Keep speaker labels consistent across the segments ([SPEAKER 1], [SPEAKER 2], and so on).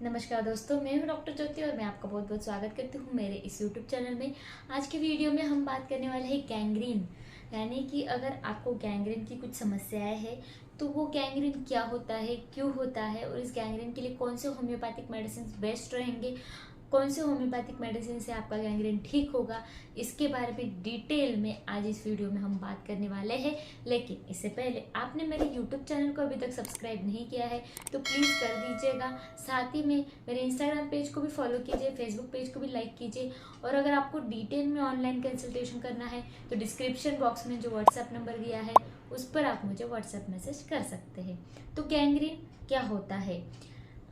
[SPEAKER 1] नमस्कार दोस्तों, मैं हूं डॉक्टर ज्योति और मैं आपका बहुत बहुत स्वागत करती हूं मेरे इस यूट्यूब चैनल में। आज के वीडियो में हम बात करने वाले हैं गैंग्रीन, यानी कि अगर आपको गैंग्रीन की कुछ समस्याएं हैं तो वो गैंग्रीन क्या होता है, क्यों होता है और इस गैंग्रीन के लिए कौन से होम्योपैथिक मेडिसिन बेस्ट रहेंगे, कौन से होम्योपैथिक मेडिसिन से आपका गैंग्रीन ठीक होगा, इसके बारे में डिटेल में आज इस वीडियो में हम बात करने वाले हैं। लेकिन इससे पहले आपने मेरे यूट्यूब चैनल को अभी तक सब्सक्राइब नहीं किया है तो प्लीज़ कर दीजिएगा। साथ ही में मेरे इंस्टाग्राम पेज को भी फॉलो कीजिए, फेसबुक पेज को भी लाइक कीजिए। और अगर आपको डिटेल में ऑनलाइन कंसल्टेशन करना है तो डिस्क्रिप्शन बॉक्स में जो व्हाट्सएप नंबर दिया है उस पर आप मुझे व्हाट्सएप मैसेज कर सकते हैं। तो गैंग्रीन क्या होता है?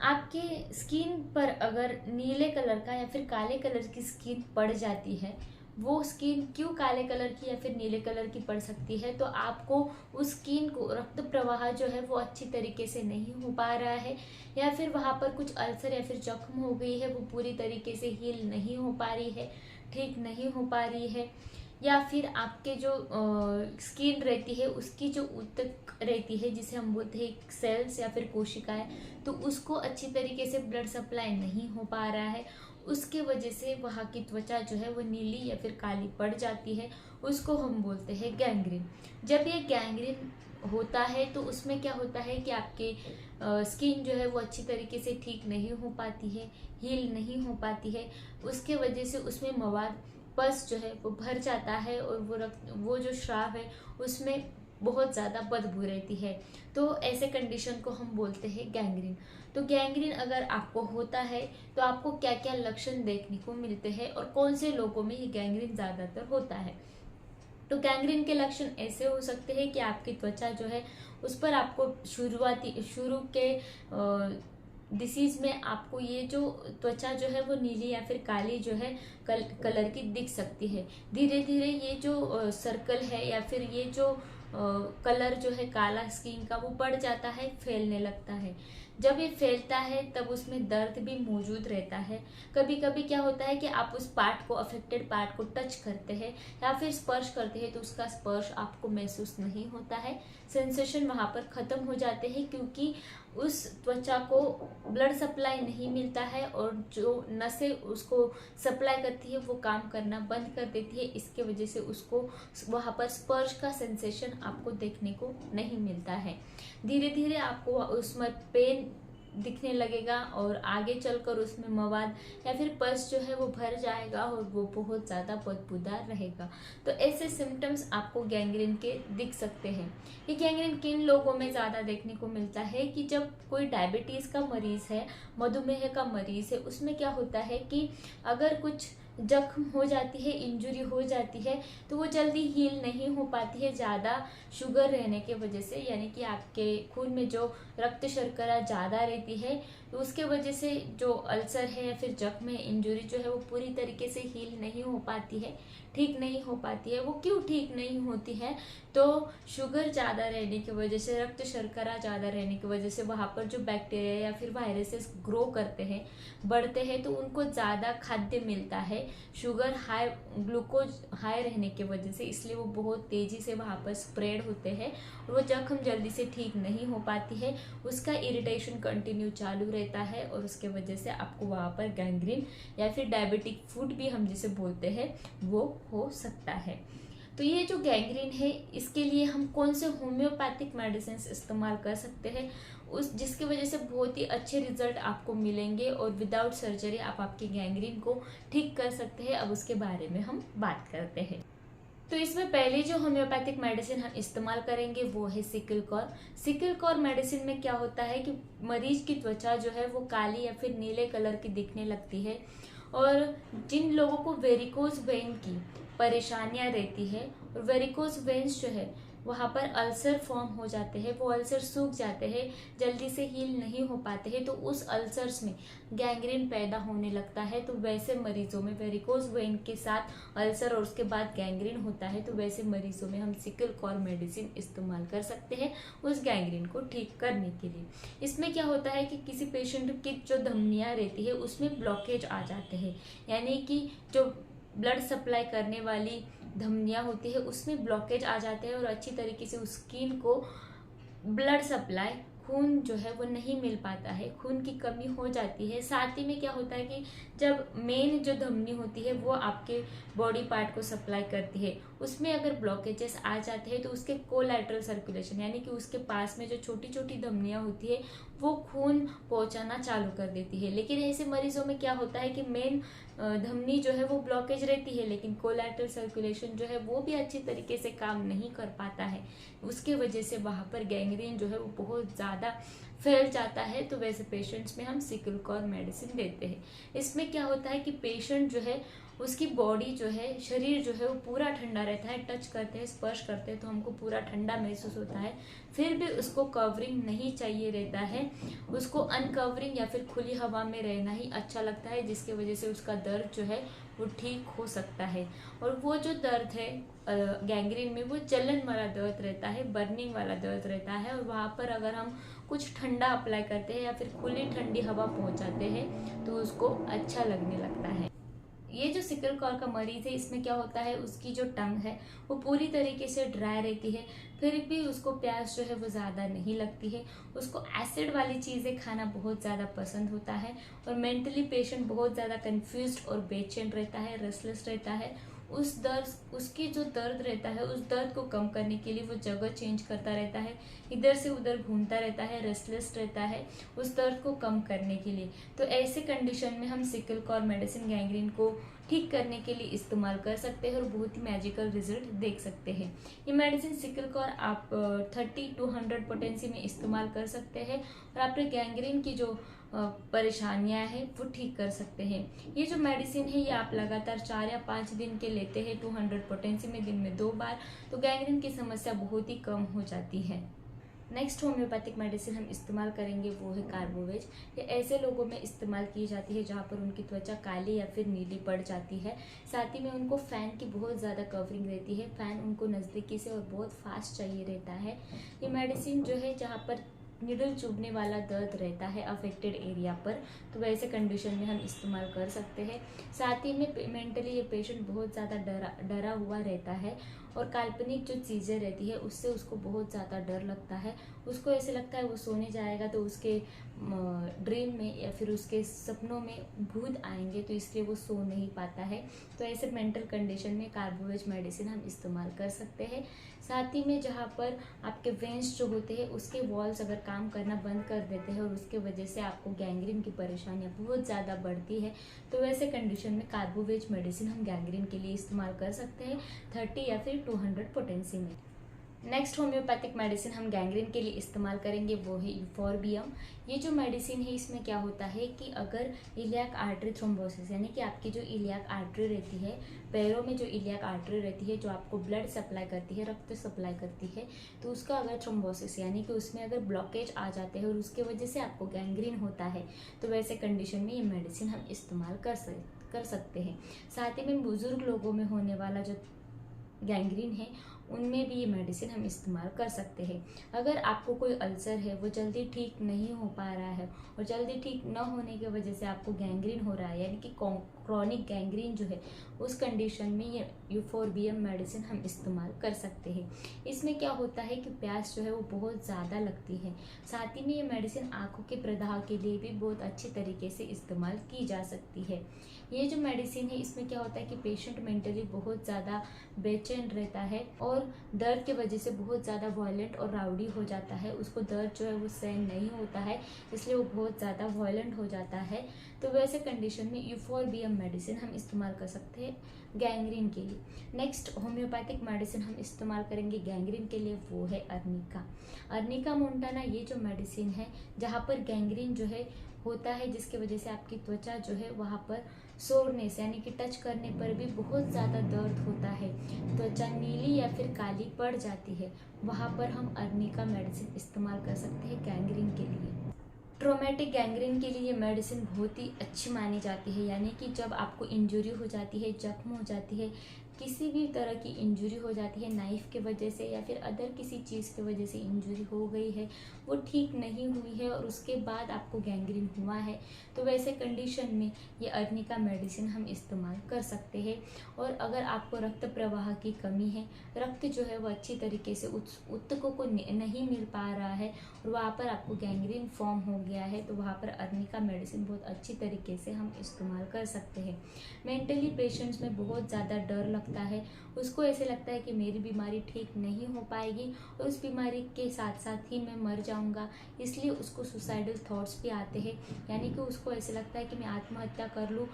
[SPEAKER 1] आपके स्किन पर अगर नीले कलर का या फिर काले कलर की स्किन पड़ जाती है, वो स्किन क्यों काले कलर की या फिर नीले कलर की पड़ सकती है? तो आपको उस स्किन को रक्त प्रवाह जो है वो अच्छी तरीके से नहीं हो पा रहा है, या फिर वहाँ पर कुछ अल्सर या फिर जख्म हो गई है, वो पूरी तरीके से हील नहीं हो पा रही है, ठीक नहीं हो पा रही है, या फिर आपके जो स्किन रहती है उसकी जो ऊतक रहती है जिसे हम बोलते हैं सेल्स या फिर कोशिकाएं, तो उसको अच्छी तरीके से ब्लड सप्लाई नहीं हो पा रहा है, उसके वजह से वहाँ की त्वचा जो है वो नीली या फिर काली पड़ जाती है, उसको हम बोलते हैं गैंग्रीन। जब ये गैंग्रीन होता है तो उसमें क्या होता है कि आपके स्किन जो है वो अच्छी तरीके से ठीक नहीं हो पाती है, हील नहीं हो पाती है, उसके वजह से उसमें मवाद पस जो है वो भर जाता है और वो जो श्राव है उसमें बहुत ज़्यादा बदबू रहती है। तो ऐसे कंडीशन को हम बोलते हैं गैंग्रीन। तो गैंग्रीन अगर आपको होता है तो आपको क्या क्या लक्षण देखने को मिलते हैं और कौन से लोगों में ये गैंग्रीन ज़्यादातर होता है? तो गैंग्रीन के लक्षण ऐसे हो सकते हैं कि आपकी त्वचा जो है उस पर आपको शुरू के डिसीज में आपको ये जो त्वचा जो है वो नीली या फिर काली जो है कलर की दिख सकती है। धीरे धीरे ये जो सर्कल है या फिर ये जो कलर जो है काला स्किन का वो बढ़ जाता है, फैलने लगता है। जब ये फैलता है तब उसमें दर्द भी मौजूद रहता है। कभी कभी क्या होता है कि आप उस पार्ट को, अफेक्टेड पार्ट को टच करते हैं या फिर स्पर्श करते हैं तो उसका स्पर्श आपको महसूस नहीं होता है, सेंसेशन वहाँ पर ख़त्म हो जाते हैं, क्योंकि उस त्वचा को ब्लड सप्लाई नहीं मिलता है और जो नसें उसको सप्लाई करती है वो काम करना बंद कर देती है। इसके वजह से उसको वहाँ पर स्पर्श का सेंसेशन आपको देखने को नहीं मिलता है। धीरे धीरे आपको उसमें पेन दिखने लगेगा और आगे चलकर उसमें मवाद या फिर पस जो है वो भर जाएगा और वो बहुत ज़्यादा बदबूदार रहेगा। तो ऐसे सिम्टम्स आपको गैंग्रीन के दिख सकते हैं। ये गैंग्रीन किन लोगों में ज़्यादा देखने को मिलता है कि जब कोई डायबिटीज़ का मरीज़ है, मधुमेह का मरीज़ है, उसमें क्या होता है कि अगर कुछ जख्म हो जाती है, इंजुरी हो जाती है तो वो जल्दी हील नहीं हो पाती है, ज़्यादा शुगर रहने के वजह से, यानी कि आपके खून में जो रक्त शर्करा ज़्यादा रहती है तो उसके वजह से जो अल्सर है या फिर जख्म है, इंजुरी जो है वो पूरी तरीके से हील नहीं हो पाती है, ठीक नहीं हो पाती है। वो क्यों ठीक नहीं होती है? तो शुगर ज़्यादा रहने की वजह से, रक्त शर्करा ज़्यादा रहने की वजह से वहाँ पर जो बैक्टीरिया या फिर वायरसेस ग्रो करते हैं, बढ़ते हैं, तो उनको ज़्यादा खाद्य मिलता है शुगर हाई, ग्लूकोज हाई रहने की वजह से, इसलिए वो बहुत तेज़ी से वहाँ पर स्प्रेड होते हैं और वो जख्म जल्दी से ठीक नहीं हो पाती है, उसका इरिटेशन कंटिन्यू चालू रहता है और उसके वजह से आपको वहाँ पर गैंग्रीन या फिर डायबिटिक फुट भी हम जिसे बोलते हैं वो हो सकता है। तो ये जो गैंग्रीन है इसके लिए हम कौन से होम्योपैथिक मेडिसिन इस्तेमाल कर सकते हैं उस जिसकी वजह से बहुत ही अच्छे रिजल्ट आपको मिलेंगे और विदाउट सर्जरी आप आपकी गैंग्रीन को ठीक कर सकते हैं। अब उसके बारे में हम बात करते हैं। तो इसमें पहले जो होम्योपैथिक मेडिसिन हम इस्तेमाल करेंगे वो है सिकल कॉर। सिकल कॉर मेडिसिन में क्या होता है कि मरीज की त्वचा जो है वो काली या फिर नीले कलर की दिखने लगती है, और जिन लोगों को वेरिकोज वेन की परेशानियां रहती है, और वेरिकोज वेन्स जो है वहाँ पर अल्सर फॉर्म हो जाते हैं, वो अल्सर सूख जाते हैं, जल्दी से हील नहीं हो पाते हैं, तो उस अल्सर्स में गैंग्रीन पैदा होने लगता है। तो वैसे मरीजों में वेरिकोज वेन के साथ अल्सर और उसके बाद गैंग्रीन होता है, तो वैसे मरीजों में हम सिकल कॉर मेडिसिन इस्तेमाल कर सकते हैं उस गैंग्रीन को ठीक करने के लिए। इसमें क्या होता है कि किसी पेशेंट की जो धमनियाँ रहती है उसमें ब्लॉकेज आ जाते हैं, यानी कि जो ब्लड सप्लाई करने वाली धमनियाँ होती है उसमें ब्लॉकेज आ जाते हैं और अच्छी तरीके से उस स्किन को ब्लड सप्लाई खून जो है वो नहीं मिल पाता है, खून की कमी हो जाती है। साथ ही में क्या होता है कि जब मेन जो धमनी होती है वो आपके बॉडी पार्ट को सप्लाई करती है, उसमें अगर ब्लॉकेजेस आ जाते हैं तो उसके कोलैटरल सर्कुलेशन यानी कि उसके पास में जो छोटी छोटी धमनियाँ होती है वो खून पहुंचाना चालू कर देती है। लेकिन ऐसे मरीजों में क्या होता है कि मेन धमनी जो है वो ब्लॉकेज रहती है, लेकिन कोलैटरल सर्कुलेशन जो है वो भी अच्छी तरीके से काम नहीं कर पाता है। उसके वजह से वहाँ पर गैंग्रीन जो है वो बहुत ज़्यादा फैल जाता है। तो वैसे पेशेंट्स में हम सिकल कॉर मेडिसिन देते हैं। इसमें क्या होता है कि पेशेंट जो है उसकी बॉडी जो है, शरीर जो है वो पूरा ठंडा रहता है। टच करते हैं, स्पर्श करते हैं तो हमको पूरा ठंडा महसूस होता है। फिर भी उसको कवरिंग नहीं चाहिए रहता है, उसको अनकवरिंग या फिर खुली हवा में रहना ही अच्छा लगता है, जिसकी वजह से उसका दर्द जो है वो ठीक हो सकता है। और वो जो दर्द है गैंग्रीन में, वो जलन वाला दर्द रहता है, बर्निंग वाला दर्द रहता है। और वहाँ पर अगर हम कुछ ठंडा अप्लाई करते हैं या फिर खुली ठंडी हवा पहुँचाते हैं तो उसको अच्छा लगने लगता है। ये जो सिकल कॉर का मरीज है, इसमें क्या होता है, उसकी जो टंग है वो पूरी तरीके से ड्राई रहती है, फिर भी उसको प्यास जो है वो ज़्यादा नहीं लगती है। उसको एसिड वाली चीज़ें खाना बहुत ज़्यादा पसंद होता है। और मेंटली पेशेंट बहुत ज़्यादा कंफ्यूज्ड और बेचैन रहता है, रेस्टलेस रहता है। उसकी जो दर्द रहता है, उस दर्द को कम करने के लिए वो जगह चेंज करता रहता है, इधर से उधर घूमता रहता है, रेस्टलेस रहता है उस दर्द को कम करने के लिए। तो ऐसे कंडीशन में हम सिकल कॉर मेडिसिन गैंग्रीन को ठीक करने के लिए इस्तेमाल कर सकते हैं और बहुत ही मैजिकल रिजल्ट देख सकते हैं। ये मेडिसिन सिकल कॉर आप 30 to 100 पोटेंसी में इस्तेमाल कर सकते हैं और आपके गैंग्रीन की जो परेशानियां हैं वो ठीक कर सकते हैं। ये जो मेडिसिन है ये आप लगातार 4 या 5 दिन के लेते हैं 200 पोटेंसी में, दिन में 2 बार, तो गैंग्रीन की समस्या बहुत ही कम हो जाती है। नेक्स्ट होम्योपैथिक मेडिसिन हम इस्तेमाल करेंगे वो है कार्बोवेज। ये ऐसे लोगों में इस्तेमाल की जाती है जहाँ पर उनकी त्वचा काली या फिर नीली पड़ जाती है। साथ ही में उनको फ़ैन की बहुत ज़्यादा कवरिंग रहती है, फ़ैन उनको नज़दीकी से और बहुत फास्ट चाहिए रहता है। ये मेडिसिन जो है जहाँ पर निडल चुभने वाला दर्द रहता है अफेक्टेड एरिया पर, तो वैसे कंडीशन में हम इस्तेमाल कर सकते हैं। साथ ही में मेंटली ये पेशेंट बहुत ज़्यादा डरा हुआ रहता है और काल्पनिक जो चीज़ें रहती है उससे उसको बहुत ज़्यादा डर लगता है। उसको ऐसे लगता है वो सोने जाएगा तो उसके ड्रीम में या फिर उसके सपनों में भूत आएंगे, तो इसलिए वो सो नहीं पाता है। तो ऐसे मेंटल कंडीशन में कार्बोवेज मेडिसिन हम इस्तेमाल कर सकते हैं। साथ ही में जहाँ पर आपके वेंस जो होते हैं उसके वॉल्स अगर काम करना बंद कर देते हैं और उसके वजह से आपको गैंग्रीन की परेशानियाँ बहुत ज़्यादा बढ़ती है, तो वैसे कंडीशन में कार्बोवेज मेडिसिन हम गैंग्रीन के लिए इस्तेमाल कर सकते हैं 30 या फिर 200 पोटेंसी में। नेक्स्ट होम्योपैथिक मेडिसिन हम गैंग्रीन के लिए इस्तेमाल करेंगे वो है यूफोर्बियम। ये जो मेडिसिन है इसमें क्या होता है कि अगर इलियाक आर्टरी थ्रोम्बोसिस यानी कि आपकी जो इलियाक आर्टरी रहती है, पैरों में जो इलियाक आर्टरी रहती है जो आपको ब्लड सप्लाई करती है, रक्त सप्लाई करती है, तो उसका अगर थ्रोम्बोसिस यानी कि उसमें अगर ब्लॉकेज आ जाते हैं और उसके वजह से आपको गैंग्रीन होता है, तो वैसे कंडीशन में ये मेडिसिन हम इस्तेमाल कर सकते हैं। साथ ही में बुजुर्ग लोगों में होने वाला जो गैंग्रीन है उनमें भी ये मेडिसिन हम इस्तेमाल कर सकते हैं। अगर आपको कोई अल्सर है वो जल्दी ठीक नहीं हो पा रहा है और जल्दी ठीक न होने की वजह से आपको गैंग्रीन हो रहा है यानी कि क्रॉनिक गैंग्रीन जो है, उस कंडीशन में ये यूफोर्बियम मेडिसिन हम इस्तेमाल कर सकते हैं। इसमें क्या होता है कि प्यास जो है वो बहुत ज़्यादा लगती है। साथ ही में ये मेडिसिन आँखों के प्रदाह के लिए भी बहुत अच्छी तरीके से इस्तेमाल की जा सकती है। ये जो मेडिसिन है इसमें क्या होता है कि पेशेंट मेंटली बहुत ज़्यादा बेचैन रहता है और दर्द की वजह से बहुत ज़्यादा वायलेंट और राउडी हो जाता है। उसको दर्द जो है वो सहन नहीं होता है, इसलिए वो बहुत ज़्यादा वायलेंट हो जाता है। तो वैसे कंडीशन में यूफोर्बियम मेडिसिन हम इस्तेमाल कर सकते हैं गैंग्रीन के लिए। नेक्स्ट होम्योपैथिक मेडिसिन हम इस्तेमाल करेंगे गैंग्रीन के लिए वो है अर्निका। अर्निका मोंटाना ये जो मेडिसिन है जहाँ पर गैंग्रीन जो है होता है, जिसकी वजह से आपकी त्वचा जो है वहाँ पर सोरनेस यानी कि टच करने पर भी बहुत ज़्यादा दर्द होता है, त्वचा नीली या फिर काली पड़ जाती है, वहाँ पर हम अर्निका मेडिसिन इस्तेमाल कर सकते हैं गैंग्रीन के लिए। ट्रोमेटिक गैंग्रीन के लिए मेडिसिन बहुत ही अच्छी मानी जाती है, यानी कि जब आपको इंजरी हो जाती है, जख्म हो जाती है, किसी भी तरह की इंजरी हो जाती है, नाइफ के वजह से या फिर अदर किसी चीज़ की वजह से इंजरी हो गई है, वो ठीक नहीं हुई है और उसके बाद आपको गैंग्रीन हुआ है, तो वैसे कंडीशन में ये अर्निका मेडिसिन हम इस्तेमाल कर सकते हैं। और अगर आपको रक्त प्रवाह की कमी है, रक्त जो है वो अच्छी तरीके से ऊतकों को नहीं मिल पा रहा है और वहाँ पर आपको गैंग्रीन फॉर्म हो गया है, तो वहाँ पर अर्निका मेडिसिन बहुत अच्छी तरीके से हम इस्तेमाल कर सकते हैं। मेंटली पेशेंट्स में बहुत ज़्यादा डर लगता है, उसको ऐसे लगता है कि मेरी बीमारी ठीक नहीं हो पाएगी और उस बीमारी के साथ साथ ही मैं मर जाऊंगा, इसलिए उसको सुसाइडल थॉट्स भी आते हैं, यानी कि उसको ऐसे लगता है कि मैं आत्महत्या कर लूँ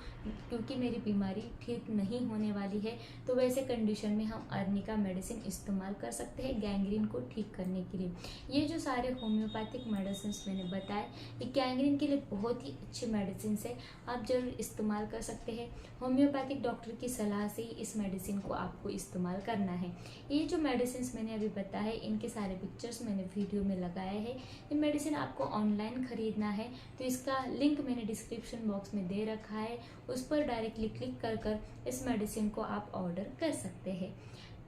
[SPEAKER 1] क्योंकि मेरी बीमारी ठीक नहीं होने वाली है। तो वैसे कंडीशन में हम अर्निका मेडिसिन इस्तेमाल कर सकते हैं गैंग्रीन को ठीक करने के लिए। ये जो सारे होम्योपैथिक मेडिसिन मैंने बताए, ये गैंग्रीन के लिए बहुत ही अच्छी मेडिसिन है, आप जरूर इस्तेमाल कर सकते हैं। होम्योपैथिक डॉक्टर की सलाह से ही इस मेडिसिन को आपको इस्तेमाल करना है। ये जो मेडिसिन मैंने अभी बताया है, इनके सारे पिक्चर्स मैंने वीडियो में लगाए हैं। ये मेडिसिन आपको ऑनलाइन खरीदना है तो इसका लिंक मैंने डिस्क्रिप्शन बॉक्स में दे रखा है, उस पर डायरेक्टली क्लिक कर इस मेडिसिन को आप ऑर्डर कर सकते हैं।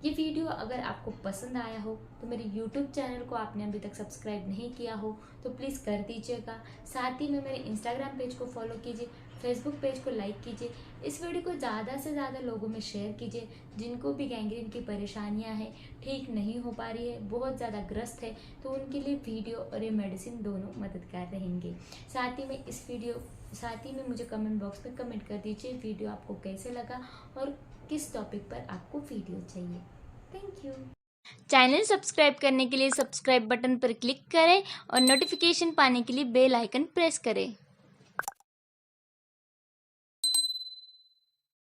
[SPEAKER 1] ये वीडियो अगर आपको पसंद आया हो तो मेरे YouTube चैनल को आपने अभी तक सब्सक्राइब नहीं किया हो तो प्लीज़ कर दीजिएगा। साथ ही में मेरे Instagram पेज को फॉलो कीजिए, Facebook पेज को लाइक कीजिए, इस वीडियो को ज़्यादा से ज़्यादा लोगों में शेयर कीजिए जिनको भी गैंग्रीन की परेशानियां हैं, ठीक नहीं हो पा रही है, बहुत ज़्यादा ग्रस्त है, तो उनके लिए वीडियो और ये मेडिसिन दोनों मददगार रहेंगे। साथ ही में मुझे कमेंट बॉक्स में कमेंट कर दीजिए वीडियो आपको कैसे लगा और किस टॉपिक पर आपको वीडियो चाहिए। Thank you. चैनल सब्सक्राइब करने के लिए सब्सक्राइब बटन पर क्लिक करें और नोटिफिकेशन पाने के लिए बेल आइकन प्रेस करें।